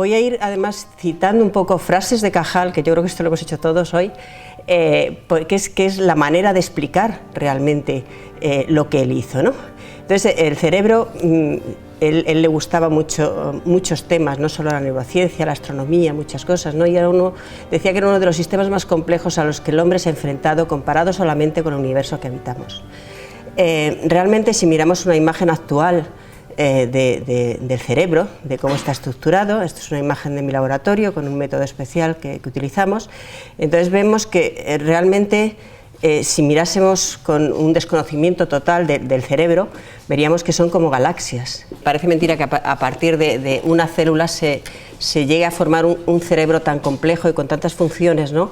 Voy a ir además citando un poco frases de Cajal, que yo creo que esto lo hemos hecho todos hoy, que es la manera de explicar realmente lo que él hizo, ¿no? Entonces, el cerebro, él le gustaba muchos temas, no solo la neurociencia, la astronomía, muchas cosas, ¿no? Y decía que era uno de los sistemas más complejos a los que el hombre se ha enfrentado, comparado solamente con el universo que habitamos. Realmente, si miramos una imagen actual del cerebro, de cómo está estructurado, esto es una imagen de mi laboratorio con un método especial que utilizamos, entonces vemos que realmente si mirásemos con un desconocimiento total del cerebro, veríamos que son como galaxias. Parece mentira que a partir de una célula se llegue a formar un cerebro tan complejo y con tantas funciones, ¿no?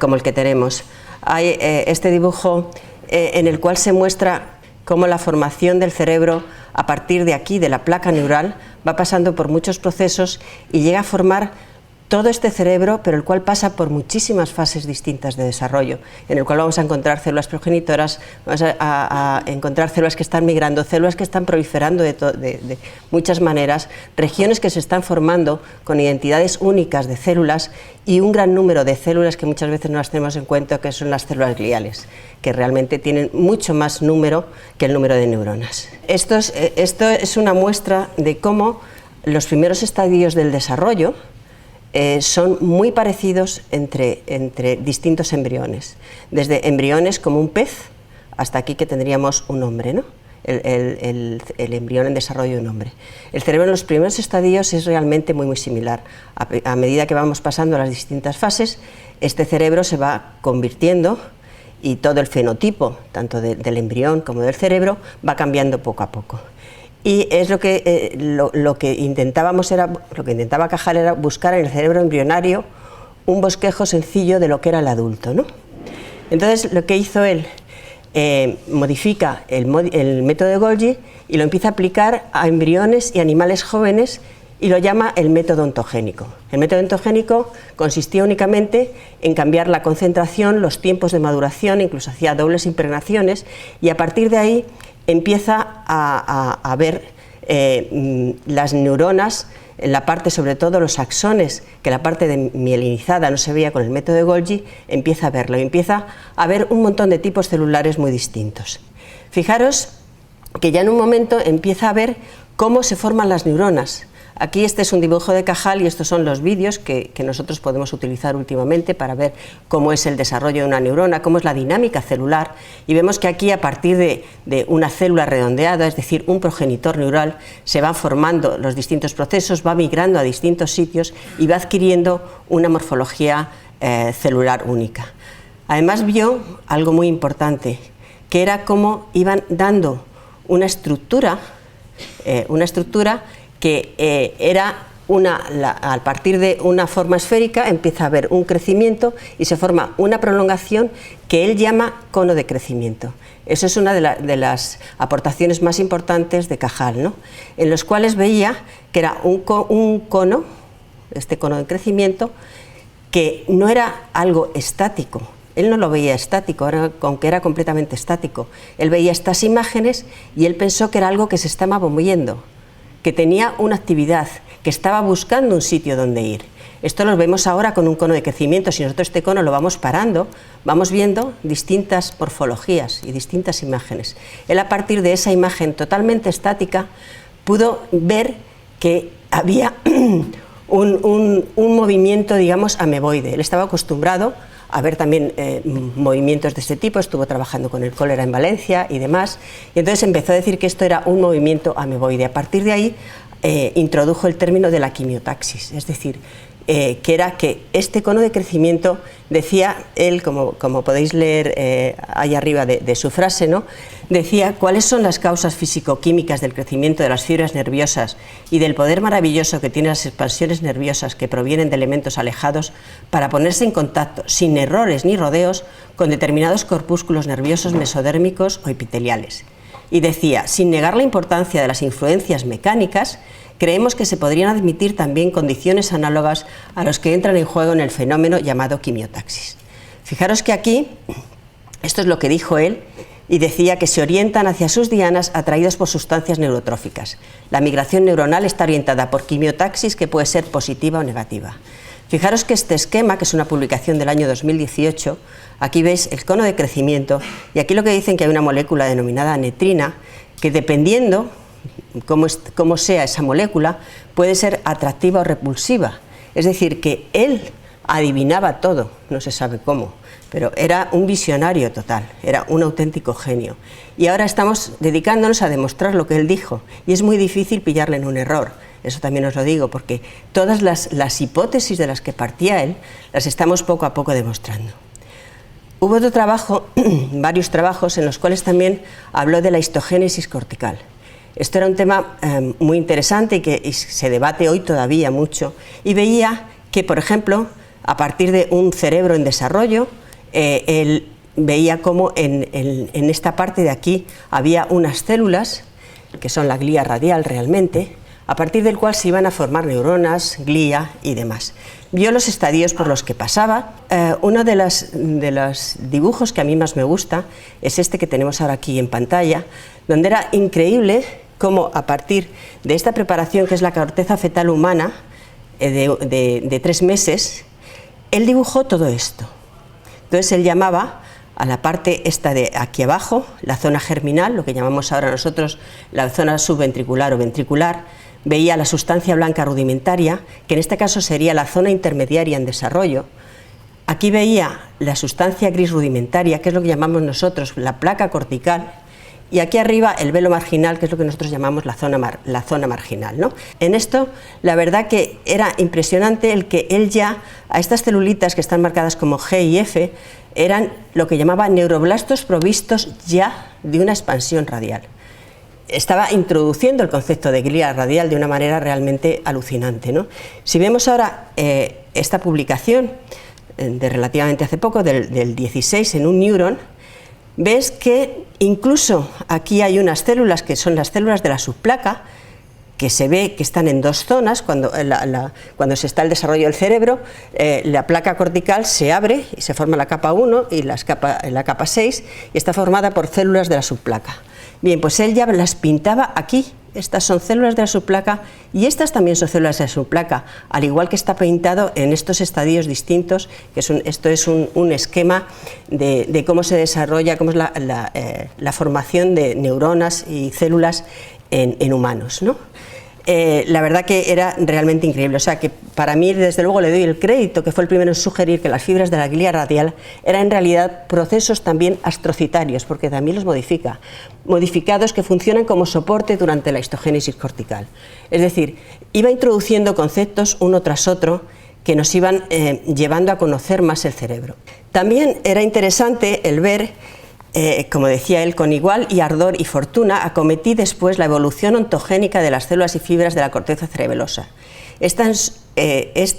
Como el que tenemos. Hay este dibujo en el cual se muestra cómo la formación del cerebro a partir de aquí, de la placa neural, va pasando por muchos procesos y llega a formar todo este cerebro, pero el cual pasa por muchísimas fases distintas de desarrollo, en el cual vamos a encontrar células progenitoras, vamos a encontrar células que están migrando, células que están proliferando de muchas maneras, regiones que se están formando con identidades únicas de células y un gran número de células que muchas veces no las tenemos en cuenta, que son las células gliales, que realmente tienen mucho más número que el número de neuronas. Esto es una muestra de cómo los primeros estadios del desarrollo son muy parecidos entre distintos embriones, desde embriones como un pez hasta aquí que tendríamos un hombre, ¿no? El embrión en desarrollo de un hombre. El cerebro en los primeros estadios es realmente muy similar. A medida que vamos pasando a las distintas fases, este cerebro se va convirtiendo y todo el fenotipo, tanto del embrión como del cerebro, va cambiando poco a poco. Y es lo que intentaba Cajal era buscar en el cerebro embrionario un bosquejo sencillo de lo que era el adulto, ¿no? Entonces, lo que hizo él, modifica el método de Golgi y lo empieza a aplicar a embriones y animales jóvenes y lo llama el método ontogénico. El método ontogénico consistía únicamente en cambiar la concentración, los tiempos de maduración, incluso hacía dobles impregnaciones, y a partir de ahí empieza a ver las neuronas, la parte, sobre todo los axones, que la parte de mielinizada no se veía con el método de Golgi, empieza a verlo y empieza a ver un montón de tipos celulares muy distintos. Fijaros que ya en un momento empieza a ver cómo se forman las neuronas. Aquí este es un dibujo de Cajal y estos son los vídeos que nosotros podemos utilizar últimamente para ver cómo es el desarrollo de una neurona, cómo es la dinámica celular, y vemos que aquí a partir de una célula redondeada, es decir, un progenitor neural, se van formando los distintos procesos, va migrando a distintos sitios y va adquiriendo una morfología celular única. Además vio algo muy importante, que era cómo iban dando una estructura que era a partir de una forma esférica empieza a haber un crecimiento y se forma una prolongación que él llama cono de crecimiento. Eso es una de las aportaciones más importantes de Cajal, ¿no? En los cuales veía que era un cono, este cono de crecimiento, que no era algo estático. Él no lo veía estático, aunque era completamente estático. Él veía estas imágenes y él pensó que era algo que se estaba moviendo, que tenía una actividad, que estaba buscando un sitio donde ir. Esto lo vemos ahora con un cono de crecimiento. Si nosotros este cono lo vamos parando, vamos viendo distintas morfologías y distintas imágenes. Él, a partir de esa imagen totalmente estática, pudo ver que había un movimiento, digamos, ameboide. Él estaba acostumbrado a ver también movimientos de este tipo, estuvo trabajando con el cólera en Valencia y demás, y entonces empezó a decir que esto era un movimiento ameboide. A partir de ahí introdujo el término de la quimiotaxis, es decir, que era que este cono de crecimiento, decía él, como podéis leer ahí arriba de su frase, ¿no? Decía cuáles son las causas físico-químicas del crecimiento de las fibras nerviosas y del poder maravilloso que tienen las expansiones nerviosas que provienen de elementos alejados para ponerse en contacto, sin errores ni rodeos, con determinados corpúsculos nerviosos mesodérmicos o epiteliales. Y decía, sin negar la importancia de las influencias mecánicas, creemos que se podrían admitir también condiciones análogas a los que entran en juego en el fenómeno llamado quimiotaxis. Fijaros que aquí, esto es lo que dijo él, y decía que se orientan hacia sus dianas atraídos por sustancias neurotróficas. La migración neuronal está orientada por quimiotaxis que puede ser positiva o negativa. Fijaros que este esquema, que es una publicación del año 2018, aquí veis el cono de crecimiento y aquí lo que dicen que hay una molécula denominada netrina que dependiendo cómo sea esa molécula puede ser atractiva o repulsiva. Es decir, que él adivinaba todo, no se sabe cómo, pero era un visionario total, era un auténtico genio. Y ahora estamos dedicándonos a demostrar lo que él dijo y es muy difícil pillarle en un error. Eso también os lo digo, porque todas las hipótesis de las que partía él las estamos poco a poco demostrando. Hubo otro trabajo, varios trabajos en los cuales también habló de la histogénesis cortical. Esto era un tema muy interesante y que se debate hoy todavía mucho y veía que, por ejemplo, a partir de un cerebro en desarrollo, él veía cómo en esta parte de aquí había unas células, que son la glía radial realmente, a partir del cual se iban a formar neuronas, glía y demás. Vio los estadios por los que pasaba. Uno de los dibujos que a mí más me gusta es este que tenemos ahora aquí en pantalla, donde era increíble cómo a partir de esta preparación, que es la corteza fetal humana, de 3 meses, él dibujó todo esto. Entonces él llamaba a la parte esta de aquí abajo, la zona germinal, lo que llamamos ahora nosotros la zona subventricular o ventricular, veía la sustancia blanca rudimentaria, que en este caso sería la zona intermediaria en desarrollo. Aquí veía la sustancia gris rudimentaria, que es lo que llamamos nosotros la placa cortical, y aquí arriba el velo marginal, que es lo que nosotros llamamos la zona marginal, ¿no? En esto, la verdad que era impresionante el que él ya, a estas celulitas que están marcadas como G y F, eran lo que llamaba neuroblastos provistos ya de una expansión radial. Estaba introduciendo el concepto de glía radial de una manera realmente alucinante, ¿no? Si vemos ahora esta publicación de relativamente hace poco, del 16 en un Neuron, ves que incluso aquí hay unas células que son las células de la subplaca, que se ve que están en 2 zonas. Cuando se está el desarrollo del cerebro, la placa cortical se abre y se forma la capa 1 y la capa 6 y está formada por células de la subplaca. Bien, pues él ya las pintaba aquí. Estas son células de la subplaca y estas también son células de la subplaca, al igual que está pintado en estos estadios distintos, que esto es un esquema de cómo se desarrolla, cómo es la formación de neuronas y células en humanos, ¿no? La verdad que era realmente increíble, o sea que para mí desde luego le doy el crédito, que fue el primero en sugerir que las fibras de la glía radial eran en realidad procesos también astrocitarios, porque también los modificados que funcionan como soporte durante la histogénesis cortical. Es decir, iba introduciendo conceptos uno tras otro que nos iban llevando a conocer más el cerebro. También era interesante el ver, como decía él, con igual y ardor y fortuna acometí después la evolución ontogénica de las células y fibras de la corteza cerebelosa. Es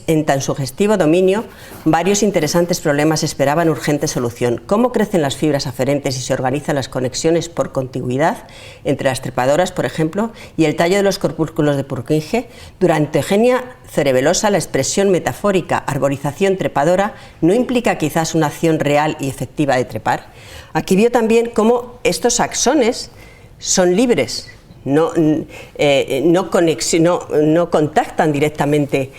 en tan sugestivo dominio, varios interesantes problemas esperaban urgente solución. ¿Cómo crecen las fibras aferentes y se organizan las conexiones por contigüidad entre las trepadoras, por ejemplo, y el tallo de los corpúsculos de Purkinje? Durante ontogenia cerebelosa, la expresión metafórica arborización trepadora no implica quizás una acción real y efectiva de trepar. Aquí vio también cómo estos axones son libres, no contactan directamente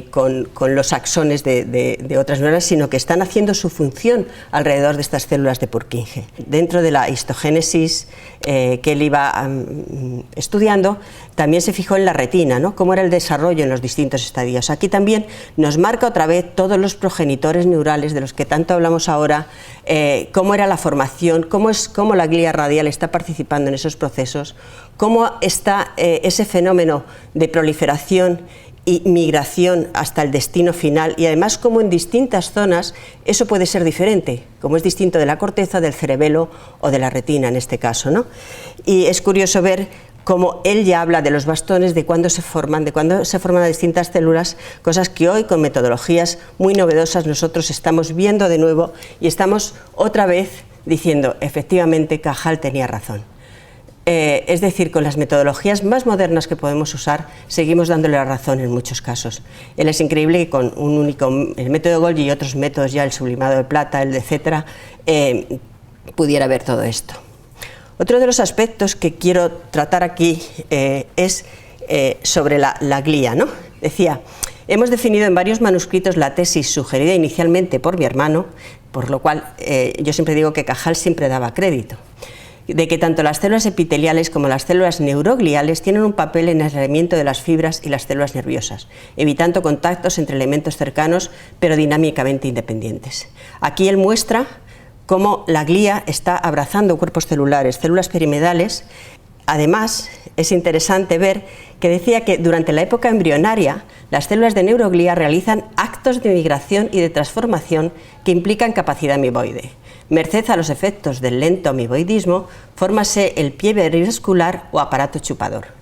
con los axones de otras neuronas, sino que están haciendo su función alrededor de estas células de Purkinje. Dentro de la histogénesis que él iba estudiando, también se fijó en la retina, ¿no? Cómo era el desarrollo en los distintos estadios. Aquí también nos marca otra vez todos los progenitores neurales de los que tanto hablamos ahora, cómo era la formación, cómo la glía radial está participando en esos procesos, cómo está ese fenómeno de proliferación y migración hasta el destino final, y además cómo en distintas zonas eso puede ser diferente, como es distinto de la corteza, del cerebelo o de la retina en este caso, ¿no? Y es curioso ver cómo él ya habla de los bastones, de cuándo se forman las distintas células, cosas que hoy con metodologías muy novedosas nosotros estamos viendo de nuevo y estamos otra vez diciendo, efectivamente, Cajal tenía razón. Es decir, con las metodologías más modernas que podemos usar, seguimos dándole la razón en muchos casos. Él es increíble que con el método de Golgi y otros métodos, ya el sublimado de plata, el de etcétera, pudiera ver todo esto. Otro de los aspectos que quiero tratar aquí es sobre la glía, ¿no? Decía, hemos definido en varios manuscritos la tesis sugerida inicialmente por mi hermano, por lo cual yo siempre digo que Cajal siempre daba crédito, de que tanto las células epiteliales como las células neurogliales tienen un papel en el aislamiento de las fibras y las células nerviosas, evitando contactos entre elementos cercanos pero dinámicamente independientes. Aquí él muestra cómo la glía está abrazando cuerpos celulares, células piramidales. Además, es interesante ver que decía que durante la época embrionaria las células de neuroglía realizan actos de migración y de transformación que implican capacidad amiboide. Merced a los efectos del lento amiboidismo, fórmase el pie perivascular o aparato chupador.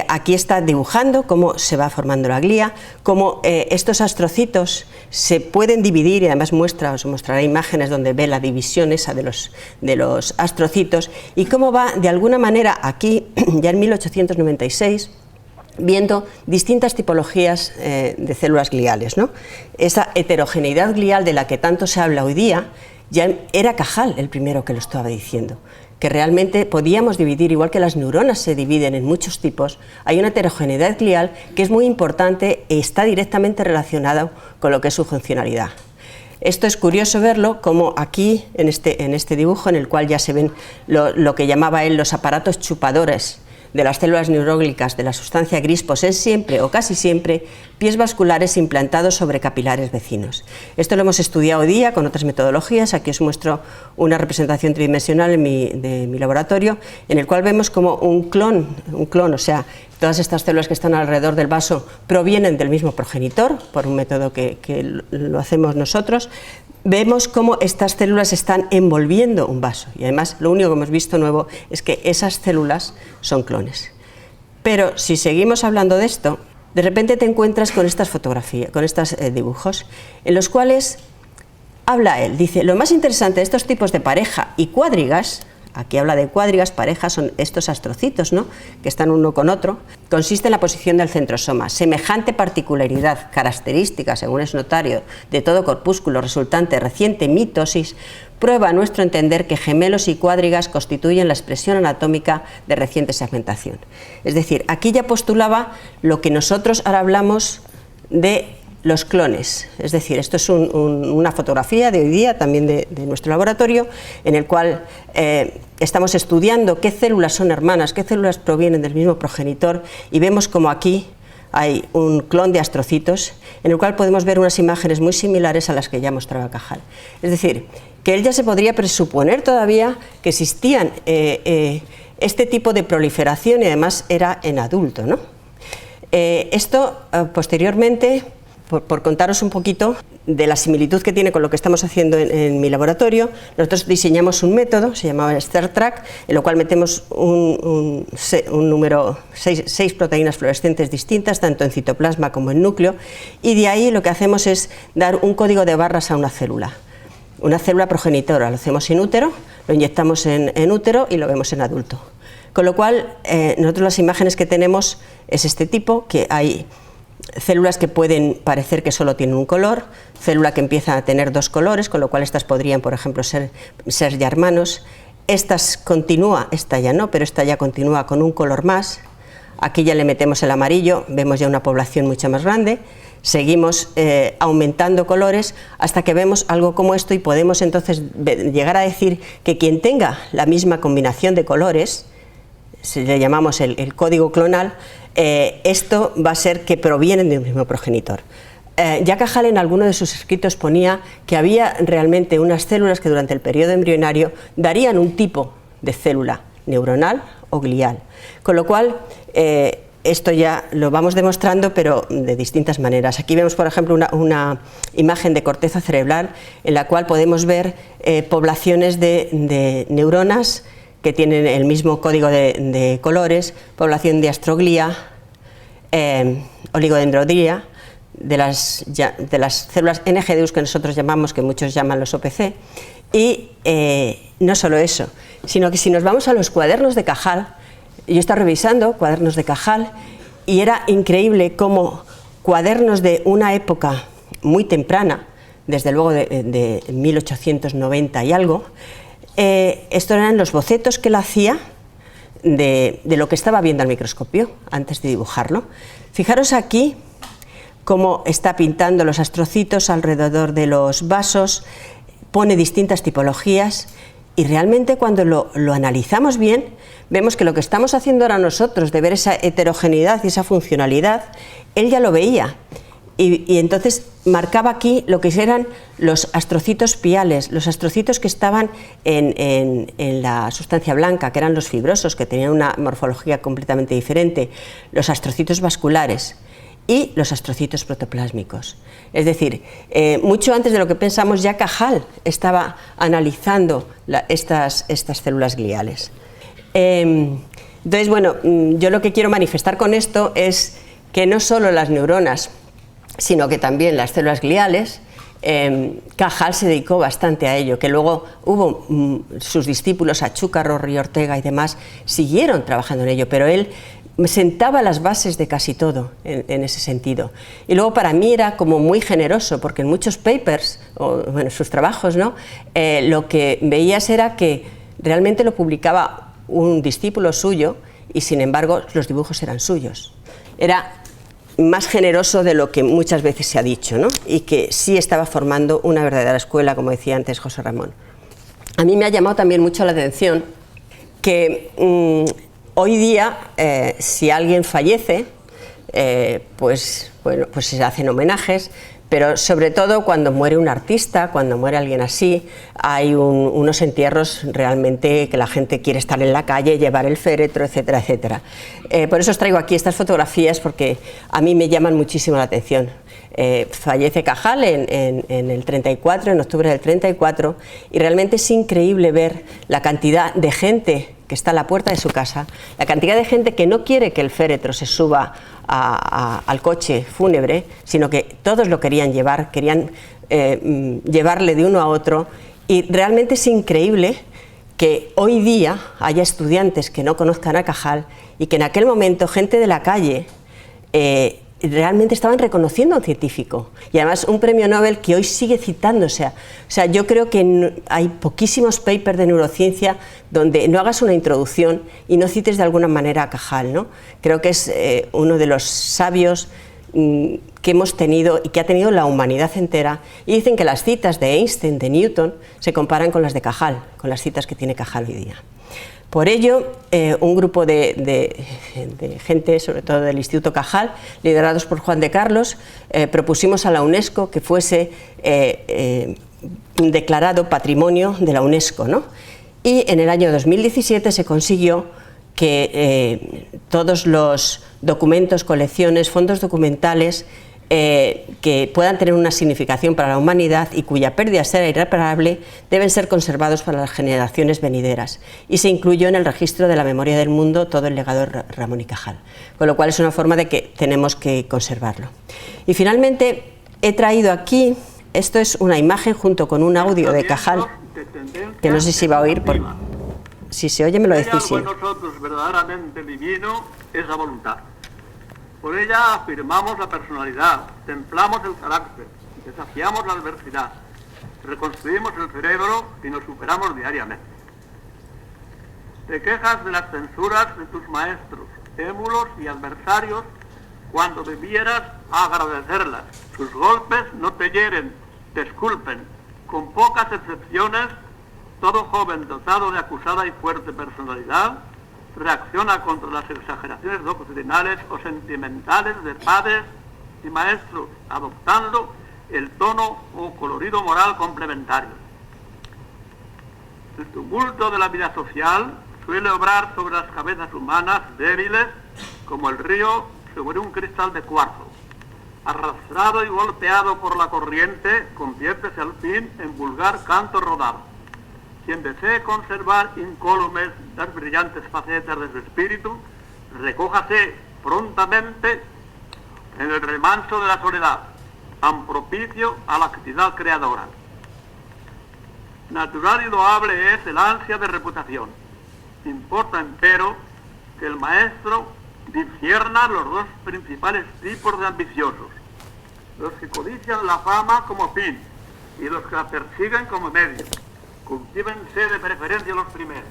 Aquí está dibujando cómo se va formando la glía, cómo estos astrocitos se pueden dividir, y además os mostrará imágenes donde ve la división esa de los astrocitos, y cómo va de alguna manera aquí, ya en 1896, viendo distintas tipologías de células gliales, ¿no? Esa heterogeneidad glial de la que tanto se habla hoy día, ya era Cajal el primero que lo estaba diciendo, que realmente podíamos dividir, igual que las neuronas se dividen en muchos tipos, hay una heterogeneidad glial que es muy importante y está directamente relacionada con lo que es su funcionalidad. Esto es curioso verlo, como aquí en este dibujo, en el cual ya se ven lo que llamaba él los aparatos chupadores de las células neuroglicas de la sustancia gris, poseen siempre o casi siempre pies vasculares implantados sobre capilares vecinos. Esto lo hemos estudiado hoy día con otras metodologías. Aquí os muestro una representación tridimensional de mi laboratorio, en el cual vemos como un clon, o sea, todas estas células que están alrededor del vaso provienen del mismo progenitor, por un método que lo hacemos nosotros. Vemos cómo estas células están envolviendo un vaso, y además lo único que hemos visto nuevo es que esas células son clones. Pero si seguimos hablando de esto, de repente te encuentras con estas fotografías, con estos dibujos, en los cuales habla él, dice, lo más interesante de estos tipos de pareja y cuádrigas, aquí habla de cuádrigas, parejas, son estos astrocitos, ¿no?, que están uno con otro, consiste en la posición del centrosoma. Semejante particularidad característica, según es notario, de todo corpúsculo resultante de reciente mitosis, prueba a nuestro entender que gemelos y cuádrigas constituyen la expresión anatómica de reciente segmentación. Es decir, aquí ya postulaba lo que nosotros ahora hablamos de los clones, es decir, esto es una fotografía de hoy día, también de nuestro laboratorio, en el cual estamos estudiando qué células son hermanas, qué células provienen del mismo progenitor, y vemos como aquí hay un clon de astrocitos, en el cual podemos ver unas imágenes muy similares a las que ya mostraba Cajal. Es decir, que él ya se podría presuponer todavía que existían este tipo de proliferación, y además era en adulto, ¿no? Esto posteriormente, por contaros un poquito de la similitud que tiene con lo que estamos haciendo en mi laboratorio, nosotros diseñamos un método, se llamaba STARTRAC, en lo cual metemos un número, 6 proteínas fluorescentes distintas, tanto en citoplasma como en núcleo, y de ahí lo que hacemos es dar un código de barras a una célula progenitora. Lo hacemos in útero, lo inyectamos en útero y lo vemos en adulto. Con lo cual, nosotros las imágenes que tenemos es este tipo, que hay células que pueden parecer que solo tienen un color, célula que empieza a tener 2 colores, con lo cual estas podrían, por ejemplo, ser ya hermanos. Esta ya no, pero esta ya continúa con un color más. Aquí ya le metemos el amarillo, vemos ya una población mucho más grande. Seguimos aumentando colores hasta que vemos algo como esto, y podemos entonces llegar a decir que quien tenga la misma combinación de colores, le llamamos el código clonal, esto va a ser que provienen de un mismo progenitor. Ya Cajal en alguno de sus escritos ponía que había realmente unas células que durante el periodo embrionario darían un tipo de célula neuronal o glial, con lo cual esto ya lo vamos demostrando, pero de distintas maneras. Aquí vemos, por ejemplo, una imagen de corteza cerebral en la cual podemos ver poblaciones de neuronas que tienen el mismo código de colores, población de astroglía, oligodendrodría, de las células NGDUs que nosotros llamamos, que muchos llaman los OPC, y no solo eso, sino que si nos vamos a los cuadernos de Cajal, yo estaba revisando cuadernos de Cajal y era increíble cómo cuadernos de una época muy temprana, desde luego de 1890 y algo, estos eran los bocetos que él hacía de lo que estaba viendo al microscopio antes de dibujarlo. Fijaros aquí cómo está pintando los astrocitos alrededor de los vasos, pone distintas tipologías y realmente cuando lo analizamos bien vemos que lo que estamos haciendo ahora nosotros de ver esa heterogeneidad y esa funcionalidad, él ya lo veía. Y entonces marcaba aquí lo que eran los astrocitos piales, los astrocitos que estaban en la sustancia blanca, que eran los fibrosos, que tenían una morfología completamente diferente, los astrocitos vasculares y los astrocitos protoplásmicos. Es decir, mucho antes de lo que pensamos, ya Cajal estaba analizando estas células gliales. Entonces, bueno, yo lo que quiero manifestar con esto es que no solo las neuronas, sino que también las células gliales, Cajal se dedicó bastante a ello, que luego hubo sus discípulos, Achúcarro, Río Ortega y demás, siguieron trabajando en ello, pero él sentaba las bases de casi todo en ese sentido. Y luego para mí era como muy generoso, porque en muchos papers, o bueno, sus trabajos, ¿no? Lo que veías era que realmente lo publicaba un discípulo suyo y sin embargo los dibujos eran suyos. Era más generoso de lo que muchas veces se ha dicho, ¿no? Y que sí estaba formando una verdadera escuela, como decía antes José Ramón. A mí me ha llamado también mucho la atención que hoy día, si alguien fallece, pues se hacen homenajes, pero sobre todo cuando muere un artista, cuando muere alguien así, hay unos entierros realmente que la gente quiere estar en la calle, llevar el féretro, etcétera, etcétera. Por eso os traigo aquí estas fotografías porque a mí me llaman muchísimo la atención. Fallece Cajal en el 34, en octubre del 34, y realmente es increíble ver la cantidad de gente que está a la puerta de su casa, la cantidad de gente que no quiere que el féretro se suba al coche fúnebre, sino que todos lo querían llevar, querían llevarle de uno a otro, y realmente es increíble que hoy día haya estudiantes que no conozcan a Cajal y que en aquel momento gente de la calle realmente estaban reconociendo a un científico, y además un premio Nobel que hoy sigue citándose. O sea, yo creo que hay poquísimos papers de neurociencia donde no hagas una introducción y no cites de alguna manera a Cajal, ¿no? Creo que es uno de los sabios que hemos tenido y que ha tenido la humanidad entera, y dicen que las citas de Einstein, de Newton, se comparan con las de Cajal, con las citas que tiene Cajal hoy día. Por ello, un grupo de gente, sobre todo del Instituto Cajal, liderados por Juan de Carlos, propusimos a la UNESCO que fuese declarado Patrimonio de la UNESCO, ¿no? Y en el año 2017 se consiguió que todos los documentos, colecciones, fondos documentales que puedan tener una significación para la humanidad y cuya pérdida sea irreparable deben ser conservados para las generaciones venideras, y se incluyó en el registro de la memoria del mundo todo el legado de Ramón y Cajal, con lo cual es una forma de que tenemos que conservarlo. Y finalmente he traído aquí, esto es una imagen junto con un audio de Cajal, que no sé si va a oír, si se oye me lo decís. Algo en nosotros verdaderamente divino es la voluntad. Por ella afirmamos la personalidad, templamos el carácter, desafiamos la adversidad, reconstruimos el cerebro y nos superamos diariamente. Te quejas de las censuras de tus maestros, émulos y adversarios cuando debieras agradecerlas. Sus golpes no te hieren, te esculpen. Con pocas excepciones, todo joven dotado de acusada y fuerte personalidad reacciona contra las exageraciones doctrinales o sentimentales de padres y maestros, adoptando el tono o colorido moral complementario. El tumulto de la vida social suele obrar sobre las cabezas humanas débiles como el río sobre un cristal de cuarzo. Arrastrado y golpeado por la corriente, conviértese al fin en vulgar canto rodado. Quien desee conservar incólumes las brillantes facetas de su espíritu, recójase prontamente en el remanso de la soledad, tan propicio a la actividad creadora. Natural y loable es el ansia de reputación. Importa, empero, que el maestro discierna los dos principales tipos de ambiciosos: los que codician la fama como fin y los que la persiguen como medio. Cultívense de preferencia los primeros.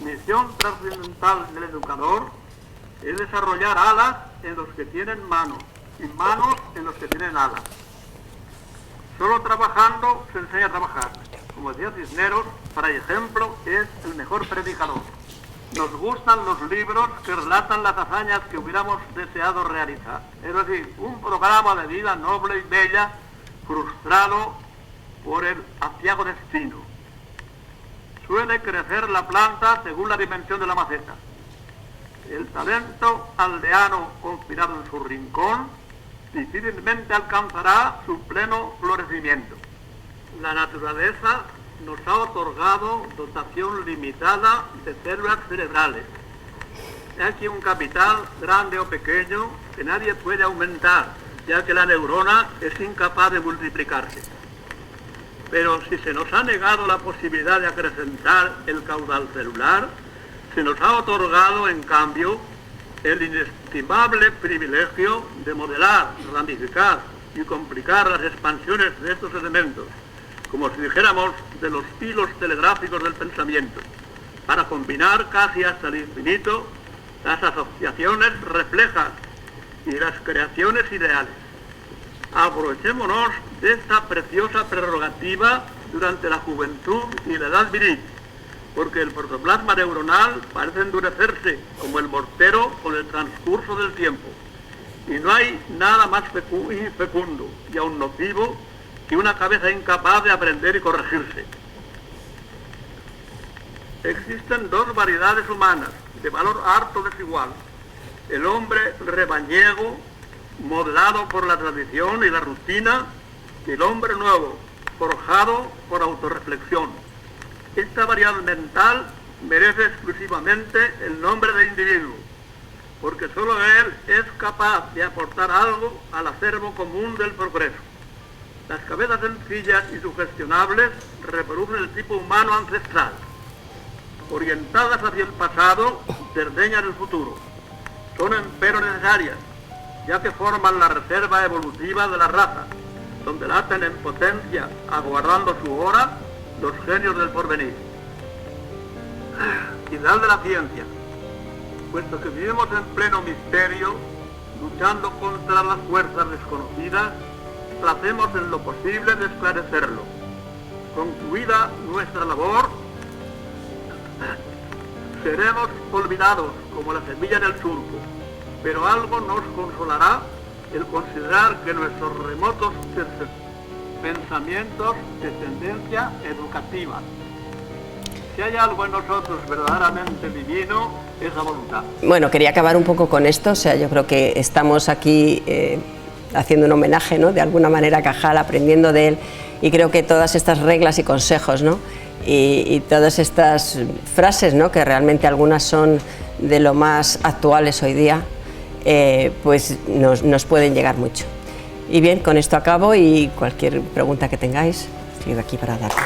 Misión trascendental del educador es desarrollar alas en los que tienen manos y manos en los que tienen alas. Solo trabajando se enseña a trabajar. Como decía Cisneros, para ejemplo, es el mejor predicador. Nos gustan los libros que relatan las hazañas que hubiéramos deseado realizar. Es decir, un programa de vida noble y bella frustrado por el aciago destino. Suele crecer la planta según la dimensión de la maceta. El talento aldeano confinado en su rincón difícilmente alcanzará su pleno florecimiento. La naturaleza nos ha otorgado dotación limitada de células cerebrales. Hay aquí un capital, grande o pequeño, que nadie puede aumentar, ya que la neurona es incapaz de multiplicarse. Pero si se nos ha negado la posibilidad de acrecentar el caudal celular, se nos ha otorgado, en cambio, el inestimable privilegio de modelar, ramificar y complicar las expansiones de estos elementos, como si dijéramos de los hilos telegráficos del pensamiento, para combinar casi hasta el infinito las asociaciones reflejas y las creaciones ideales. Aprovechémonos de esta preciosa prerrogativa durante la juventud y la edad viril, porque el protoplasma neuronal parece endurecerse como el mortero con el transcurso del tiempo, y no hay nada más infecundo y aún nocivo que una cabeza incapaz de aprender y corregirse. Existen dos variedades humanas de valor harto desigual: el hombre rebañego, modelado por la tradición y la rutina, y el hombre nuevo, forjado por autorreflexión. Esta variedad mental merece exclusivamente el nombre de individuo, porque solo él es capaz de aportar algo al acervo común del progreso. Las cabezas sencillas y sugestionables reproducen el tipo humano ancestral. Orientadas hacia el pasado, desdeñan el futuro. Son empero necesarias, ya que forman la reserva evolutiva de la raza, donde laten en potencia, aguardando su hora, los genios del porvenir. Ideal de la ciencia. Puesto que vivimos en pleno misterio, luchando contra las fuerzas desconocidas, hacemos en lo posible de esclarecerlo. Concluida nuestra labor, seremos olvidados como la semilla del surco, pero algo nos consolará el considerar que nuestros remotos pensamientos de tendencia educativa. Si hay algo en nosotros verdaderamente divino, es la voluntad. Bueno, quería acabar un poco con esto. O sea, yo creo que estamos aquí haciendo un homenaje, ¿no?, de alguna manera a Cajal, aprendiendo de él, y creo que todas estas reglas y consejos, ¿no?, y todas estas frases, ¿no?, que realmente algunas son de lo más actuales hoy día, pues nos pueden llegar mucho. Y bien, con esto acabo, y cualquier pregunta que tengáis, estoy aquí para darla.